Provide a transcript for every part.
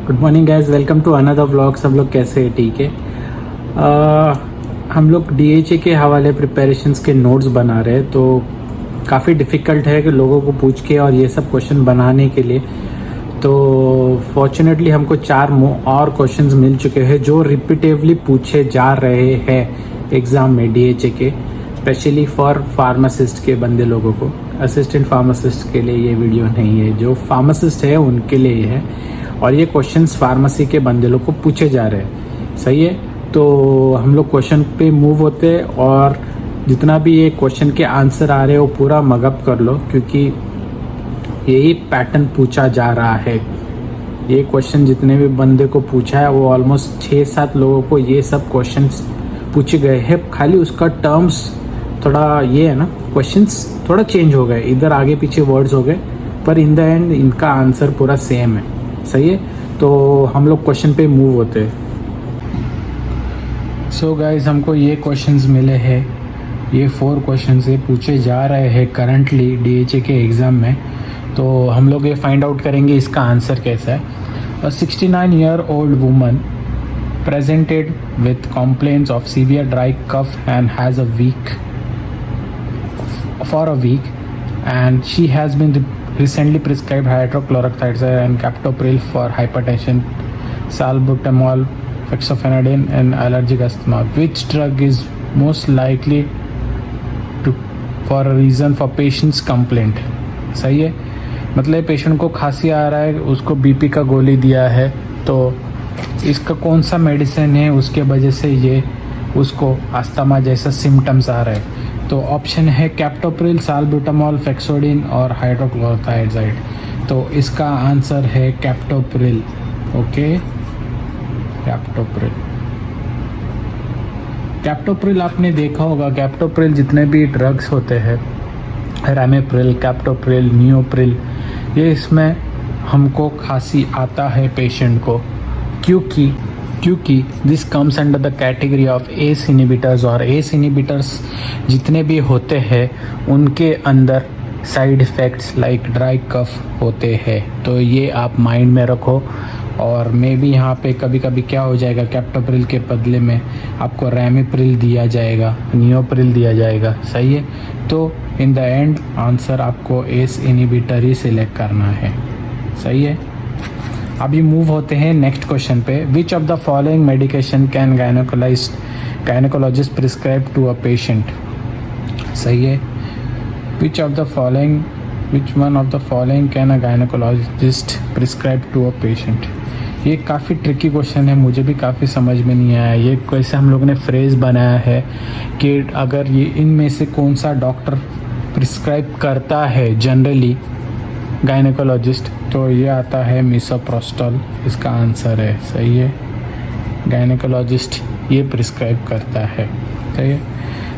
Good morning guys, welcome to another vlog. सब लोग कैसे हैं? ठीक है। हम लोग डीएचए के हवाले प्रिपरेशंस के नोट्स बना रहे हैं, तो काफ़ी डिफ़िकल्ट है कि लोगों को पूछ के और ये सब क्वेश्चन बनाने के लिए। तो फॉर्चुनेटली हमको चार और क्वेश्चंस मिल चुके हैं जो रिपीटेवली पूछे जा रहे हैं एग्ज़ाम में डीएचए के, स्पेशली फॉर फार्मासिस्ट के बंदे लोगों को। असिस्टेंट फार्मासिस्ट के लिए ये वीडियो नहीं है, जो फार्मासिस्ट है उनके लिए ये है। और ये क्वेश्चंस फार्मेसी के बंदे लोग को पूछे जा रहे हैं। सही है, तो हम लोग क्वेश्चन पे मूव होते हैं और जितना भी ये क्वेश्चन के आंसर आ रहे हैं वो पूरा मगअप कर लो, क्योंकि यही पैटर्न पूछा जा रहा है। ये क्वेश्चन जितने भी बंदे को पूछा है वो ऑलमोस्ट 6-7 लोगों को ये सब क्वेश्चंस पूछे गए हैं। खाली उसका टर्म्स थोड़ा ये है ना, क्वेश्चंस थोड़ा चेंज हो गए, इधर आगे पीछे वर्ड्स हो गए, पर इन द एंड इनका आंसर पूरा सेम है। सही है, तो हम लोग क्वेश्चन पे मूव होते हैं। सो गाइस, हमको ये क्वेश्चंस मिले हैं, ये 4 क्वेश्चन से पूछे जा रहे हैं करंटली डीएचए के एग्ज़ाम में। तो हम लोग ये फाइंड आउट करेंगे इसका आंसर कैसा है। अ 69-year-old woman presented with complaints of severe dry cough and has a week and she has been recently prescribed hydrochlorothiazide and captopril for hypertension, salbutamol, fexofenadine and allergic asthma. Which drug is most likely for a reason for patient's complaint? सही है, मतलब patient को खांसी आ रहा है, उसको BP का गोली दिया है, तो इसका कौन सा मेडिसिन है उसके वजह से ये उसको अस्थमा जैसा सिम्टम्स आ रहा है। तो ऑप्शन है कैप्टोप्रिल, साल्बुटामॉल, फेक्सोडिन और हाइड्रोक्लोरोथाइजाइड। तो इसका आंसर है कैप्टोप्रिल। ओके, कैप्टोप्रिल आपने देखा होगा। कैप्टोप्रिल जितने भी ड्रग्स होते हैं, रैमेप्रिल, कैप्टोप्रिल, नियोप्रिल, ये इसमें हमको खांसी आता है पेशेंट को, क्योंकि this comes under the category of ACE inhibitors. और एस इनिबिटर्स जितने भी होते हैं उनके अंदर side effects like dry cough होते हैं। तो ये आप माइंड में रखो। और मे भी यहाँ पे कभी कभी क्या हो जाएगा, कैप्टोप्रिल के बदले में आपको रैमेप्रिल दिया जाएगा, नियोप्रिल दिया जाएगा। सही है, तो इन द एंड आंसर आपको एस इनिबिटर ही सिलेक्ट करना है। सही है, अभी मूव होते हैं नेक्स्ट क्वेश्चन पे। Which of the following medication can gynaecologist prescribe to a patient? सही है, which one of the following can a gynaecologist prescribe to a patient? ये काफ़ी ट्रिकी क्वेश्चन है, मुझे भी काफ़ी समझ में नहीं आया ये कैसे हम लोगों ने फ्रेज़ बनाया है कि अगर ये इनमें से कौन सा डॉक्टर प्रिस्क्राइब करता है जनरली गायनेकोलॉजिस्ट, तो ये आता है मिसोप्रोस्टॉल, इसका आंसर है। सही है, गायनेकोलॉजिस्ट ये प्रिस्क्राइब करता है। सही है,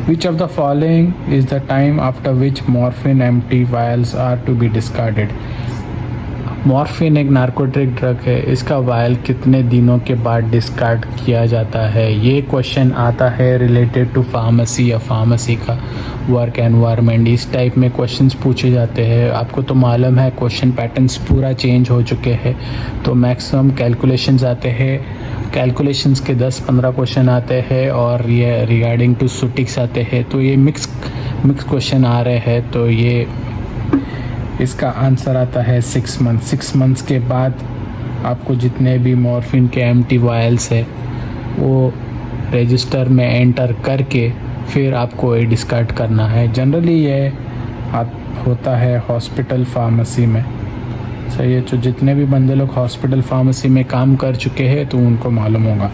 which of the following is the time after which morphine empty vials are to be discarded? Morphine एक नार्कोटिक ड्रग है, इसका वायल कितने दिनों के बाद डिस्कार्ड किया जाता है? ये क्वेश्चन आता है रिलेटेड टू फार्मेसी या फार्मेसी का वर्क एनवायरनमेंट। इस टाइप में क्वेश्चंस पूछे जाते हैं। आपको तो मालूम है क्वेश्चन पैटर्न्स पूरा चेंज हो चुके हैं, तो मैक्सिमम कैलकुलेशंस आते हैं, कैलकुलेशंस के 10-15 क्वेश्चन आते हैं और ये रिगार्डिंग टू सुटिक्स आते हैं। तो ये मिक्स क्वेश्चन आ रहे हैं, तो ये इसका आंसर आता है 6 मंथ। 6 मंथ्स के बाद आपको जितने भी मॉर्फिन के एम्प्टी वायल्स है वो रजिस्टर में एंटर करके फिर आपको ये डिस्कार्ड करना है। जनरली ये होता है हॉस्पिटल फार्मेसी में। सही है, तो जितने भी बंदे लोग हॉस्पिटल फार्मेसी में काम कर चुके हैं तो उनको मालूम होगा।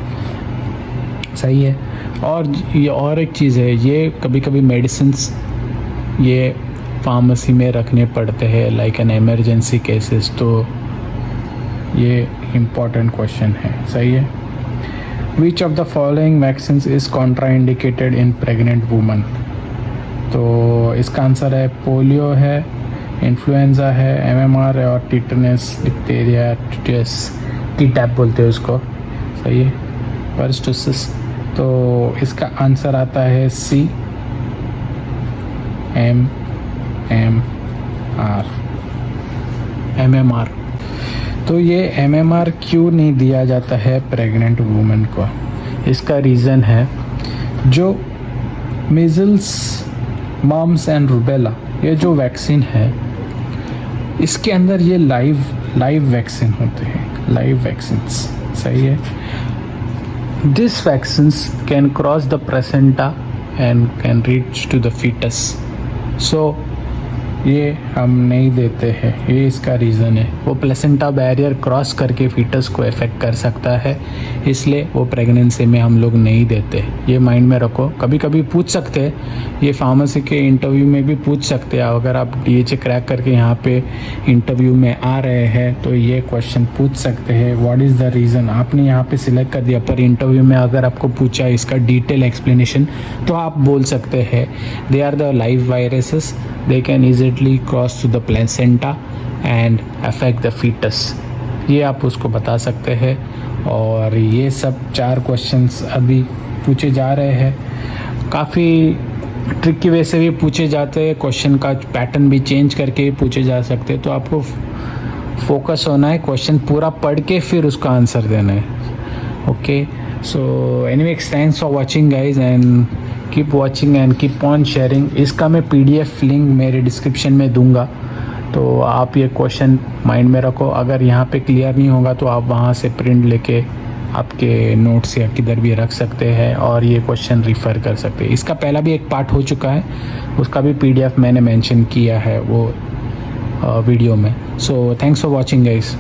सही है, और ये और एक चीज़ है, ये कभी कभी मेडिसिन्स ये फार्मेसी में रखने पड़ते हैं लाइक एन एमरजेंसी केसेस, तो ये इम्पॉर्टेंट क्वेश्चन है। सही है, which of the following vaccines is contraindicated in pregnant woman? तो इसका आंसर है पोलियो है, इन्फ्लुएंज़ा है, एमएमआर है और टीटनस, डिप्थीरिया, टी-टैप बोलते हैं उसको। सही है, परस्टोसिस। तो इसका आंसर आता है सी, MMR। तो ये MMR क्यों नहीं दिया जाता है प्रेग्नेंट वुमेन को? इसका रीज़न है जो मीज़ल्स, मम्स एंड रूबेला, ये जो वैक्सीन है इसके अंदर ये लाइव वैक्सीन होते हैं, लाइव वैक्सीन्स, सही है। This vaccines can cross the placenta and can reach to the foetus. So ये हम नहीं देते हैं, ये इसका रीज़न है। वो प्लेसेंटा बैरियर क्रॉस करके फीटस को अफेक्ट कर सकता है, इसलिए वो प्रेगनेंसी में हम लोग नहीं देते। ये माइंड में रखो। कभी कभी पूछ सकते हैं, ये फार्मेसी के इंटरव्यू में भी पूछ सकते हैं। अगर आप DHA क्रैक करके यहाँ पे इंटरव्यू में आ रहे हैं तो ये क्वेश्चन पूछ सकते हैं, व्हाट इज़ द रीज़न। आपने यहाँ पे सिलेक्ट कर दिया, पर इंटरव्यू में अगर आपको पूछा इसका डिटेल एक्सप्लेनेशन तो आप बोल सकते हैं they are the live viruses, they can easily cross to the placenta and affect the fetus। ये आप उसको बता सकते हैं। और ये सब 4 क्वेश्चंस अभी पूछे जा रहे हैं। काफ़ी ट्रिकी वे से भी पूछे जाते हैं, क्वेश्चन का पैटर्न भी चेंज करके पूछे जा सकते हैं। तो आपको फोकस होना है, क्वेश्चन पूरा पढ़ के फिर उसका आंसर देना है। Okay, so anyways thanks for watching guys and keep watching and keep on sharing. इसका मैं PDF लिंक मेरे डिस्क्रिप्शन में दूंगा, तो आप ये क्वेश्चन माइंड में रखो। अगर यहाँ पे क्लियर नहीं होगा तो आप वहाँ से प्रिंट लेके आपके नोट्स या किधर भी रख सकते हैं और ये क्वेश्चन रिफ़र कर सकते हैं। इसका पहला भी एक पार्ट हो चुका है, उसका भी PDF मैंने मेंशन किया है वो वीडियो में। So thanks for watching guys.